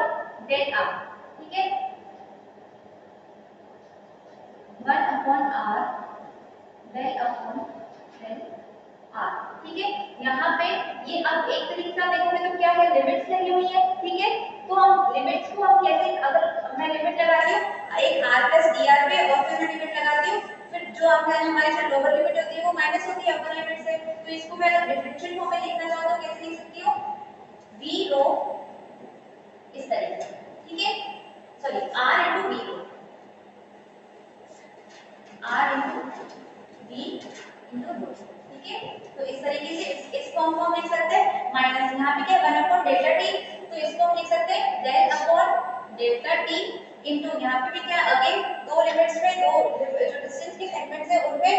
del r, ठीक है। 1 upon r del upon del r, ठीक है। यहाँ पे ये अब एक तरीके से आप देखोगे तो क्या है, लिमिट्स लगी हुई है, ठीक है। तो हम लिमिट्स को हम कैसे, अगर मैं लिमिट लगाती हूँ एक r plus dr पे और फिर मैं लिमिट लगाती हूँ, फिर जो आपका हमारी जो लोअर लिमिट होती है वो माइनस होती है अपर लिमिट से, तो इसको मैं अगर डिफरेंशियल फॉर्म में लिखना चाहूँ तो कैसे लिख सकती हूँ, v rho इस तरीके से, ठीक है। Sorry r into v rho, r into v into rho, ठीक है। तो इस तरीके से इस फॉर्म को हम लिख सकते हैं, माइनस यहाँ पे क्या 1 अपॉन डेल्टा t, तो इसको हम लिख सकते हैं del upon delta t into यहाँ पे भी क्या अगेन दो लिमिट्स में, दो जो डिस्टेंस के सेगमेंट्स है उनपे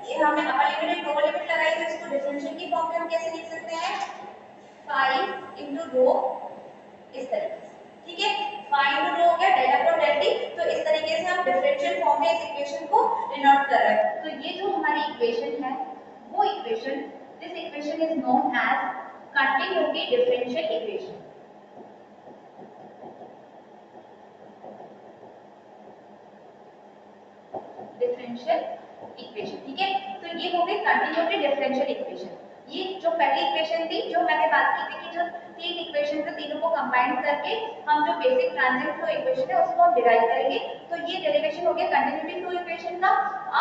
ये हमने अपर लिमिट और लोअर लिमिट लगाई, तो इसको डिफरेंशियल की फॉर्म में हम कैसे लिख सकते हैं, 5 into रो, इस तरीके से, ठीक है। 5 into रो हो गया डेल अपॉन डेल टी। तो इस तरीके से हम डिफरेंशियल फॉर्म में इस इक्वेशन को डिनोट कर रहे हैं। तो ये जो हमारी इक्वेशन है वो equation, this equation is known as continuity differential equation. Differential equation, ठीक है। तो ये हो गई कंटिन्यूटी डिफरेंशियल इक्वेशन। ये जो पहली इक्वेशन थी जो मैंने बात की थी कि जो तीन इक्वेशन थे तीनों को कंबाइन करके हम जो बेसिक ट्रांजिएंट फ्लो इक्वेशन है उसको हम डिराइव करेंगे। तो ये डेरिवेशन हो गया कंटिन्यूटी फ्लो इक्वेशन का।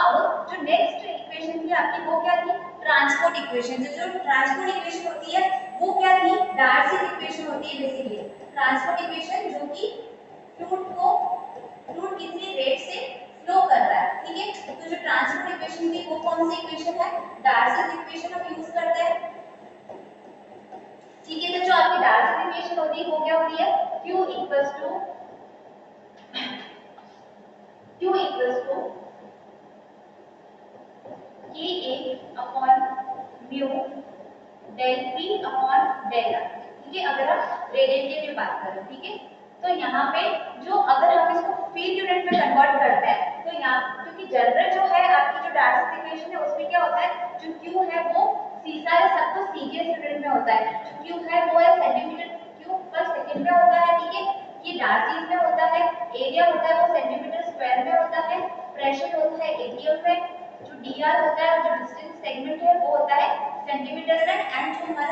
अब जो नेक्स्ट इक्वेशन थी आपकी वो क्या थी, ट्रांसपोर्ट इक्वेशन। जो ट्रांसपोर्ट इक्वेशन होती है वो क्या थी, डार्सी इक्वेशन होती है बेसिकली। ट्रांसपोर्ट इक्वेशन जो कि फ्लूइड कितनी रेट से फ्लो कर रहा है, ठीक है। तो जो ट्रांसपोर्ट इक्वेशन थी वो कौन सी इक्वेशन है, डार्सी इक्वेशन हम यूज करते हैं, ठीक है। तो जो आपकी डार्सी इक्वेशन होती है वो क्या होती है, Q equals to KA upon mu del P upon del R, ठीक है। अगर आप रेडियन की बात करें, ठीक है। तो यहाँ पे जो अगर हम इसको फीट यूनिट में कन्वर्ट करते हैं तो यहाँ क्योंकि जनरल जो है आपकी जो डार्सी इक्वेशन है उसमें क्या होता है, जो Q है वो सीधा है, सब कुछ सीजीएस यूनिट में होता है। जो Q है वो है सेंटीमीटर क्यूब पर सेकंड में होता है, ठीक है। ये डार्सी में होता है, एरिया होता है वो सेंटीमीटर स्क्वायर में होता है, प्रेशर होता है एटीएम में, जो dr होता है जो डिस्टेंस सेगमेंट है वो होता है सेंटीमीटर में, एंड जो हमारा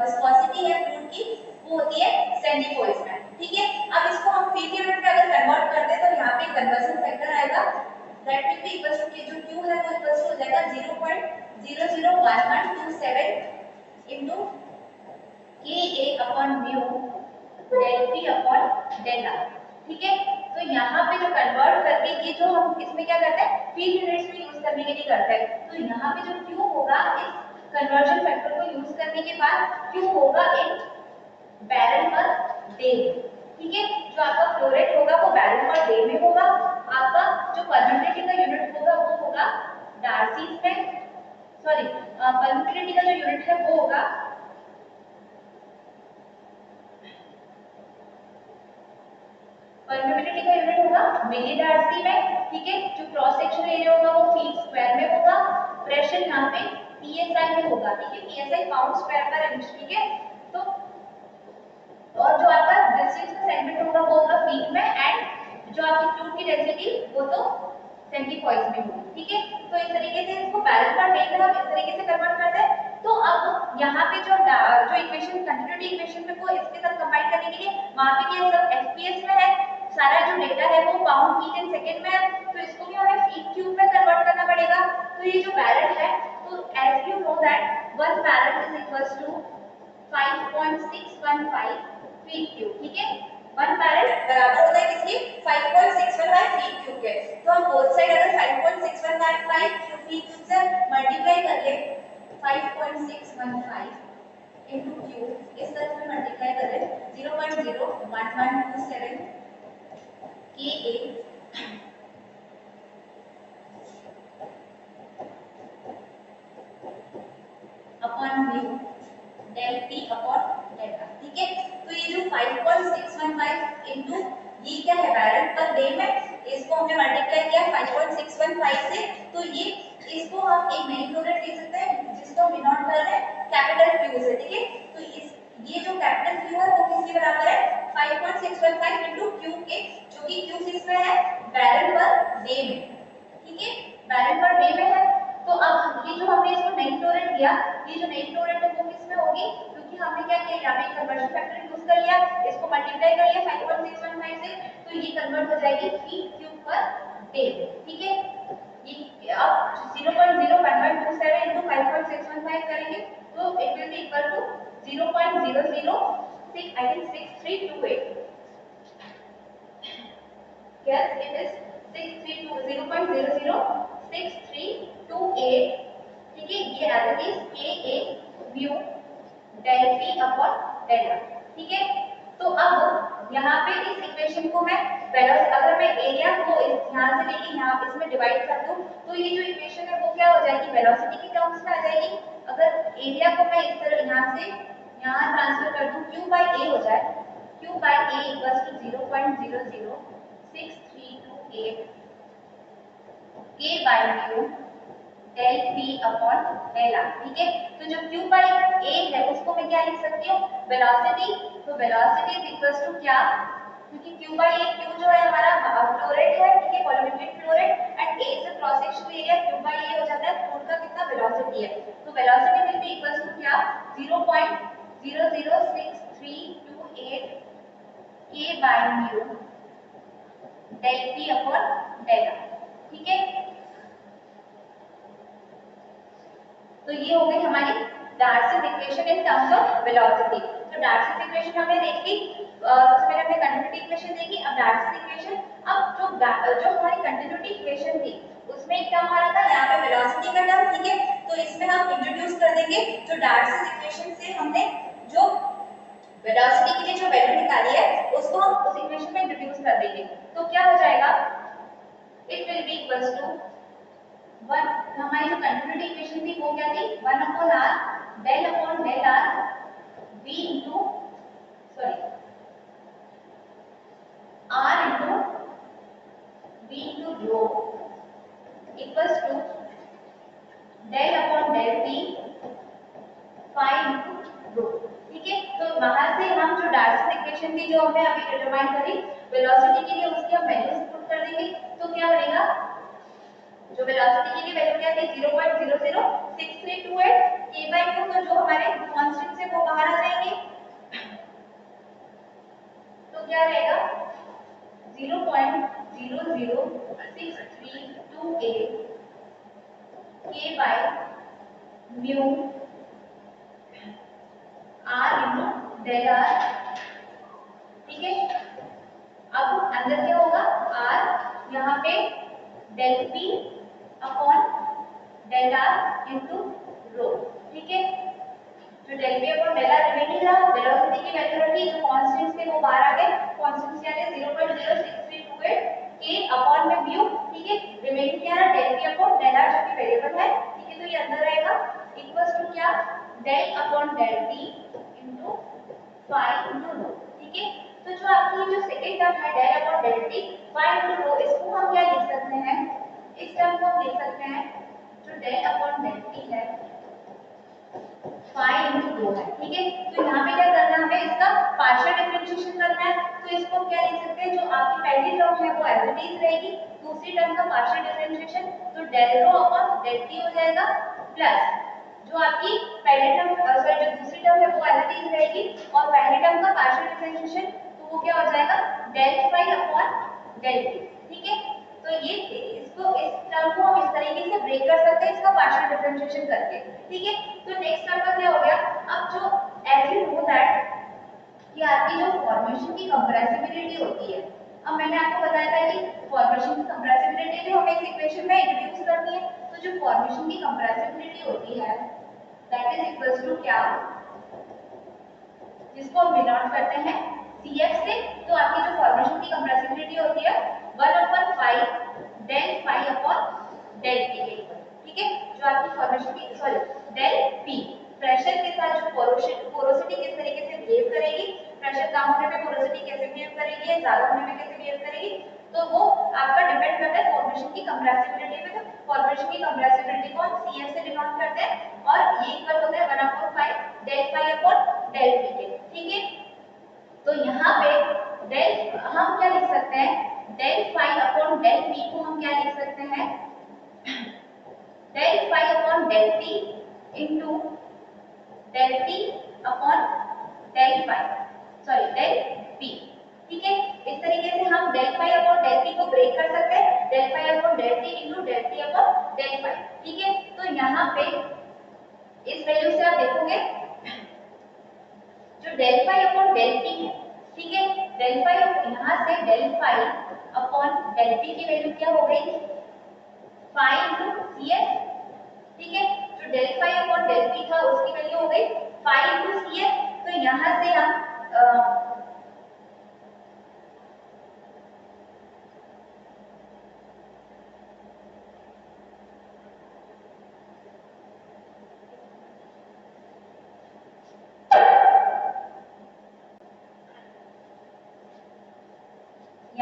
विस्कोसिटी है फ्लूइड की वो होती है सेंटीपोइस में, ठीक है। अब इसको हम फीट यूनिट में अगर कन्वर्ट करते हैं तो यहाँ पे कन्वर्जन फैक्टर आएगा, that will be equal to जो Q है वो इक्वल हो जाएगा 0.001127 into KA upon mu del P upon del R, ठीक है। तो यहाँ पे जो कन्वर्ट करके ये जो हम इसमें क्या करते हैं फीट यूनिट्स में यूज करने के लिए करते हैं। तो यहाँ पे जो Q होगा इस कन्वर्जन फैक्टर को यूज करने के बाद Q होगा इन बैरल पर डे, ठीक है। जो आपका फ्लो रेट होगा वो बैरल पर डे में होगा। आपका जो परमिटिविटी का यूनिट होगा वो होगा डार्सी में, सॉरी परमिटिविटी का जो यूनिट है वो होगा परमिटिविटी का यूनिट होगा मिली डार्सी में, ठीक है। जो क्रॉस सेक्शन एरिया होगा वो फीट स्क्वायर में होगा, प्रेशर यहाँ पे पीएसआई में होगा, ठीक है। पीएसआई पाउंड स्क्वायर पर इंच, ठीक है। तो और जो आपका डिस्टेंस का सेगमेंट होगा वो होगा फीट में, एंड जो आपकी फ्लूइड की डेंसिटी वो तो सेंटीपोइस में होगी, ठीक है। तो इस तरीके से इसको बैरल पर डे में हम इस तरीके से कन्वर्ट करते हैं। तो अब यहाँ पे जो इक्वेशन कंटिन्यूटी इक्वेशन में को इसके साथ कंबाइन करने के लिए वहां पे ये सब एफपीएस में है, सारा जो डेटा है वो पाउंड फीट इन सेकंड में है, तो इसको भी हमें फीट क्यूब में कन्वर्ट करना पड़ेगा। तो ये जो बैरल है, तो as you know that 1 barrel is equals to 5.615 feet cube, ठीक है। 1 बैरल बराबर होता है किसके 5.615 फीट क्यूब के। तो हम बोथ साइड अगर 5.615 फीट क्यूब से मल्टीप्लाई कर ले 5.615 into Q, इस तरह से मल्टीप्लाई करें 0.01127 KA upon mu del P upon del R, ठीक है। तो ये जो 5.615 into ये क्या है बैरल पर डे में, इसको हमने मल्टीप्लाई किया 5.615 से, तो ये इसको हम एक नई फ्लो रेट ले सकते हैं जिसको हम डिनोट कर रहे हैं कैपिटल Q से, ठीक है। तो ये जो कैपिटल Q है वो किसके बराबर है 5.615 into Q के, जो कि Q6 में है बैरल पर डे में, ठीक है। बैरल पर डे में है। तो अब ये जो हमने इसको नई फ्लो रेट दिया, ये जो नई फ्लो रेट है वो किस में होगी, क्योंकि हमने क्या किया यहाँ पे कन्वर्जन फैक्टर यूज कर लिया, इसको मल्टीप्लाई कर लिया 5.615 से, तो ये कन्वर्ट हो जाएगी फीट क्यूब पर डे, ठीक है। ये अब 0.01127 into 5.615 करेंगे तो it will be equal to 0.006 I think 6328, yes it is 0.006328, ठीक है। ये as it is KA mu del P upon del R, ठीक है। तो अब यहाँ पे इस इक्वेशन को मैं अगर मैं एरिया को यहाँ से लेके यहाँ इसमें डिवाइड कर दूं तो ये जो इक्वेशन है वो क्या हो जाएगी वेलोसिटी के टर्म्स में आ जाएगी। अगर एरिया को मैं इस तरह यहाँ से यहाँ ट्रांसफर कर दूं, Q बाई A हो जाए, Q by A equals to 0.00632 K by mu del P upon del R, ठीक है। तो जो Q बाई A है उसको मैं क्या लिख सकती हूँ, वेलोसिटी। तो वेलोसिटी इज इक्वल्स टू क्या, क्योंकि Q बाई A, Q जो है हमारा फ्लो रेट है, ठीक है, volumetric flow rate, and A से cross sectional area Q by A हो जाता है, फ्लूइड का कितना वेलोसिटी है। तो velocity will be equals to क्या, 0.00632 K by mu del P upon del R, ठीक है। तो ये हो गई हमारी Darcy's equation in terms of velocity. तो डार्सिस इक्वेशन हमने देखी, सबसे पहले हमने कंटिन्यूटी इक्वेशन देखी, अब डार्सिस इक्वेशन। अब जो हमारी कंटिन्यूटी इक्वेशन थी उसमें एक टर्म आ रहा था यहाँ पे वेलोसिटी का टर्म, ठीक है। तो इसमें हम इंट्रोड्यूस कर देंगे, जो डार्सिस इक्वेशन से हमने जो वेलोसिटी के लिए जो वैल्यू निकाली है उसको हम उस इक्वेशन में इंट्रोड्यूस कर देंगे। तो क्या हो जाएगा, it will be equals to one, हमारी जो कंटिन्यूटी इक्वेशन थी वो क्या थी, 1 upon r del upon del r v into sorry r into v into rho equals to del upon del p phi into rho, ठीक है। तो वहां से हम जो डार्सिस इक्वेशन थी जो हमने अभी डिटरमाइन करी वेलोसिटी के लिए, उसकी हम वैल्यूज पुट कर देंगे। तो क्या बनेगा, जो वेलोसिटी के लिए वैल्यू क्या थी 0.00632 k बाय 2, तो जो हमारे कांस्टेंट है वो बाहर आ जाएंगे। तो क्या रहेगा 0.00632 k by mu r into del r, ठीक है। अब अंदर क्या होगा, r यहाँ पे del p upon del r into rho, ठीक है। जो del p upon del r remaining रहा, वेलोसिटी की वैल्यू रखी, जो कांस्टेंट्स थे वो बाहर आ गए, कांस्टेंट्स क्या थे 0.06328 k अपॉन में म्यू, ठीक है। रिमेनिंग क्या रहा, del p upon del r जो कि वेरिएबल है, ठीक है। तो ये अंदर रहेगा इक्वल्स टू क्या, del upon del p into phi into rho, ठीक है। तो जो आपकी जो सेकंड टर्म है del upon del p phi into rho, इसको हम क्या लिख सकते हैं, इस टर्म को हम लिख सकते हैं जो डेल अपॉन डेल p है फाई इनटू रो है, ठीक है। तो यहाँ पे क्या करना है, हमें इसका पार्शियल डिफरेंशिएशन करना है। तो इसको क्या लिख सकते हैं, जो आपकी पहली टर्म है वो एज इट इज रहेगी, दूसरी टर्म का पार्शियल डिफरेंशिएशन तो del rho upon del p हो जाएगा, प्लस जो आपकी पहली टर्म सॉरी जो दूसरी टर्म है वो एज इट इज रहेगी, और पहली टर्म का पार्शियल डिफरेंशिएशन तो वो क्या हो जाएगा del phi upon del p, ठीक है। तो ये इसको इस टर्म को हम इस तरीके से ब्रेक कर सकते हैं इसका पार्शियल डिफरेंशिएशन करके, ठीक है। तो नेक्स्ट टर्म का क्या हो गया, अब जो एज यू नो दैट कि आपकी जो फॉर्मेशन की कंप्रेसिबिलिटी होती है, अब मैंने आपको बताया था कि फॉर्मेशन की कंप्रेसिबिलिटी भी हमें इस इक्वेशन में इंट्रोड्यूस करनी है। तो जो फॉर्मेशन की कंप्रेसिबिलिटी होती है दैट इज इक्वल्स टू क्या, जिसको हम डिनोट करते हैं CF से। तो आपकी जो फॉर्मेशन की कंप्रेसिबिलिटी होती है 1/5 del phi upon del p के इक्वल, ठीक है। जो आपकी फॉर्मेशन की सॉरी डेल p प्रेशर के साथ जो पोरोसिटी किस तरीके से बिहेव करेगी, प्रेशर कम होने पे पोरोसिटी कैसे बिहेव करेगी, ज्यादा होने पे कैसे बिहेव करेगी, तो वो आपका डिपेंड करता है फॉर्मेशन की कंप्रेसिबिलिटी पे। तो फॉर्मेशन की कंप्रेसिबिलिटी को हम CF से डिनोट करते हैं, और ये इक्वल होता है 1/5 del phi upon del p के, ठीक है। तो यहाँ पे डेल हम क्या लिख सकते हैं, del phi upon del p को हम क्या लिख सकते हैं, del phi upon del p into del t upon del phi sorry del p, ठीक है। इस तरीके से हम del phi upon del p को ब्रेक कर सकते हैं, del phi upon del t into del t upon del phi, ठीक है। तो यहाँ पे इस वैल्यू से आप देखोगे जो del phi upon del p है, ठीक है, डेल फाई यहाँ से del phi upon del p की वैल्यू क्या हो गई फाई इनटू CF, ठीक है। जो del phi upon del p था उसकी वैल्यू हो गई फाई इनटू CF। तो यहाँ से हम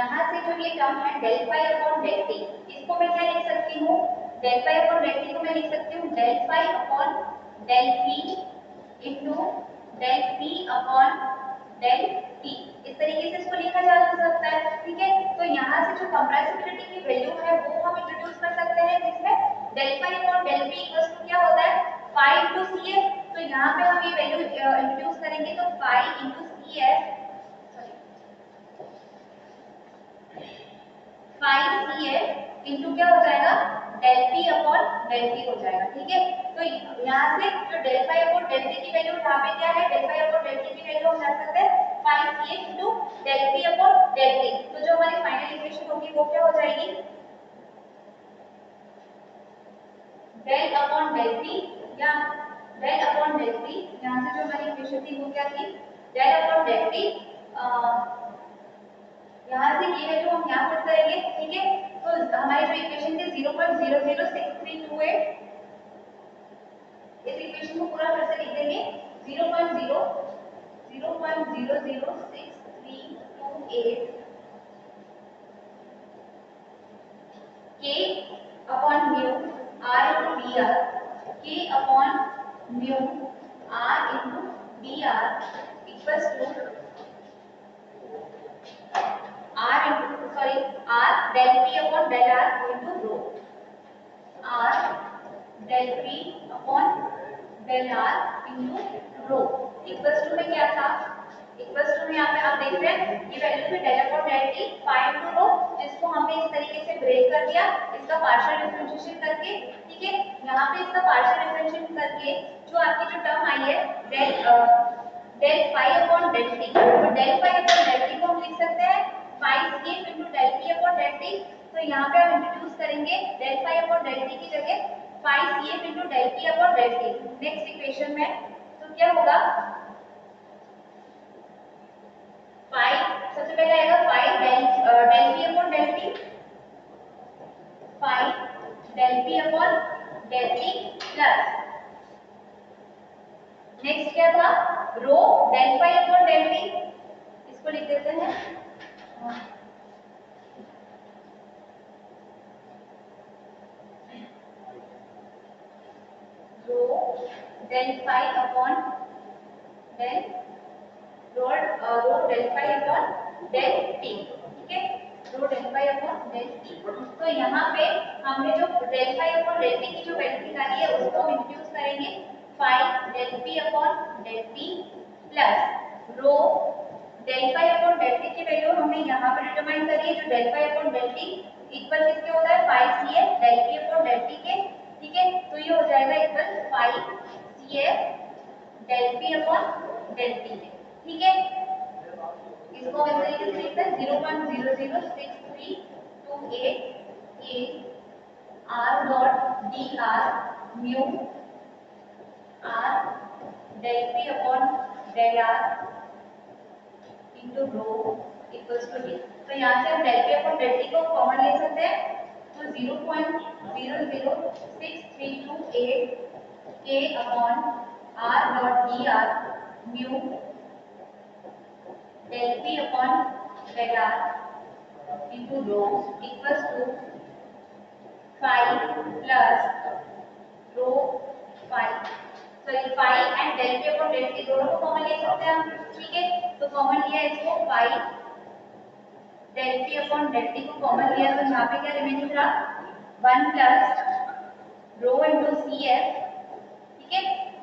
यहाँ से जो ये टर्म है del phi upon del t, इसको मैं क्या लिख सकती हूँ, del phi upon del t को मैं लिख सकती हूँ del phi upon del p into del p upon del t। इस तरीके से इसको लिखा जा सकता है, ठीक है। तो यहाँ से जो कंप्रेसिबिलिटी की वैल्यू है वो हम इंट्रोड्यूस कर सकते हैं, जिसमें del phi upon del p equals to क्या होता है phi into cf। तो यहाँ पे हम ये वैल्यू इंट्रोड्यूस करेंगे तो phi into cf, phi cf into क्या हो जाएगा del p upon del t हो जाएगा, ठीक है। तो यहाँ से जो del phi upon del t की वैल्यू यहाँ पे क्या है, del phi upon del t की वैल्यू हम रख सकते हैं phi cf into del p upon del t। तो जो हमारी फाइनल इक्वेशन होगी वो क्या हो जाएगी, del अपॉन del p या del अपॉन del p। यहाँ से जो हमारी इक्वेशन थी वो क्या थी, del अपॉन del p। यहाँ से ये वैल्यू हम यहाँ पुट करेंगे, ठीक है। तो हमारी जो इक्वेशन थी 0.006328, इस इक्वेशन को पूरा फिर से लिख देंगे 0.006328 k upon mu r into dr, k upon mu r into dr equals to r del p upon del r into rho, r del p upon del r into rho equals to में क्या था, इक्वल्स टू में यहाँ पे आप देख रहे हैं ये वैल्यू थी del upon del t phi into rho, जिसको हमने इस तरीके से ब्रेक कर दिया इसका पार्शियल डिफरेंशिएशन करके, ठीक है। यहाँ पे इसका पार्शियल डिफरेंशिएशन करके जो आपकी जो टर्म आई है del phi upon del t, तो del phi upon del t को हम लिख सकते हैं phi cf into del p upon del t। तो यहाँ पे हम इंट्रोड्यूस करेंगे del phi upon del t की जगह phi cf into del p upon del t next equation में। तो क्या होगा, phi सबसे पहले आएगा phi del p upon del t, phi del p upon del t plus next क्या था रो del phi upon del t, इसको लिख देते हैं रो del phi upon del रो del phi upon del t, ठीक है, रो del phi upon del t। तो यहाँ पे हमने जो del phi upon del t की जो वैल्यू निकाली है उसको हम इंट्रोड्यूस करेंगे phi del p upon del t plus रो del phi upon del t की वैल्यू हमने यहाँ पे डिटरमाइन करी है, जो del phi upon del t equal किसके होता है phi cf del p upon del t के, ठीक है। तो ये हो जाएगा equal phi cf del p upon del t के, ठीक है। इसको इस तरीके से लिखते हैं 0.006328 k r dot dr mu r del p upon del r into rho equals to d। तो यहाँ से हम del p upon del t को कॉमन ले सकते हैं, तो 0.006328 k upon r dot dr mu del p upon del r into rho equals to phi plus rho phi, sorry phi and del p upon del t दोनों को कॉमन ले सकते हैं हम, ठीक है। तो कॉमन लिया इसको phi del p upon del t को कॉमन लिया, तो यहाँ पे क्या रिमेनिंग रहा 1 plus rho into cf, ठीक है,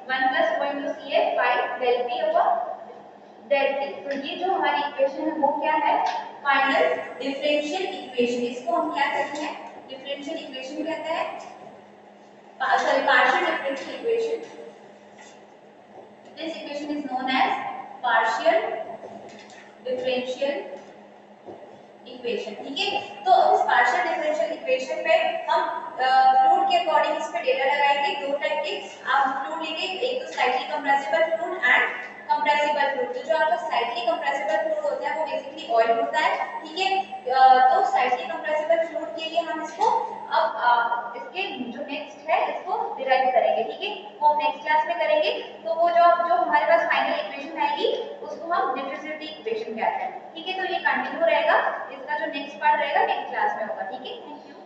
1 plus rho into cf phi del p upon del t। तो ये जो हमारी इक्वेशन है वो क्या है, फाइनल डिफरेंशियल इक्वेशन। इसको हम क्या कहते हैं, डिफरेंशियल इक्वेशन कहते हैं, sorry partial differential equation. This equation is known as partial differential equation, ठीक है। तो इस पार्शियल डिफरेंशियल इक्वेशन पे हम फ्लूइड के अकॉर्डिंग इस पे डेटा लगाएंगे। दो टाइप के आप फ्लूइड लेंगे, एक तो slightly compressible fluid and compressible fluid. तो जो आपका स्लाइटली कंप्रेसिबल फ्लूइड होता है वो बेसिकली ऑयल होता है, ठीक है। तो स्लाइटली कंप्रेसिबल फ्लूइड के लिए हम इसको अब इसके जो नेक्स्ट है इसको डिराइव करेंगे, ठीक है, वो हम नेक्स्ट क्लास में करेंगे। तो वो जो हमारे पास फाइनल इक्वेशन आएगी उसको हम डिफरेंशियल इक्वेशन कहते हैं। ठीक है, तो ये कंटिन्यू रहेगा, इसका जो नेक्स्ट पार्ट रहेगा नेक्स्ट क्लास में होगा। ठीक है, थैंक यू।